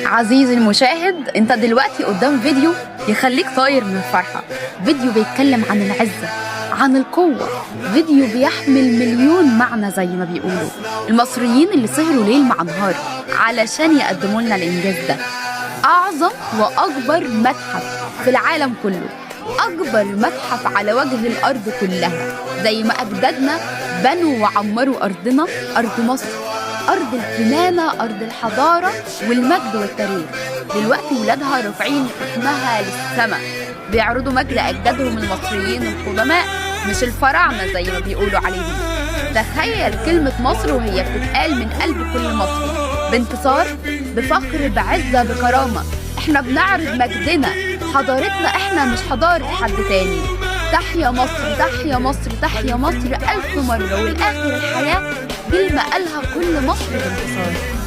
عزيزي المشاهد، انت دلوقتي قدام فيديو يخليك طاير من الفرحة. فيديو بيتكلم عن العزة، عن القوة، فيديو بيحمل مليون معنى زي ما بيقولوا. المصريين اللي سهروا ليل مع نهار علشان يقدموا لنا الإنجاز ده. أعظم وأكبر متحف في العالم كله، أكبر متحف على وجه الأرض كلها، زي ما أجدادنا بنوا وعمروا أرضنا، أرض مصر، أرض الكنانة، أرض الحضارة والمجد والتاريخ. دلوقتي ولادها رافعين اسمها للسماء، بيعرضوا مجد أجدادهم المصريين القدماء، مش الفراعنة زي ما بيقولوا عليهم. تخيل كلمة مصر وهي بتتقال من قلب كل مصري، بانتصار، بفخر، بعزة، بكرامة. احنا بنعرض مجدنا، حضارتنا، احنا مش حضارة حد تاني. تحيا مصر، تحيا مصر، تحيا مصر 1000 مرة، والآخر الحياة كلمة قالها كل مصري بانتصار.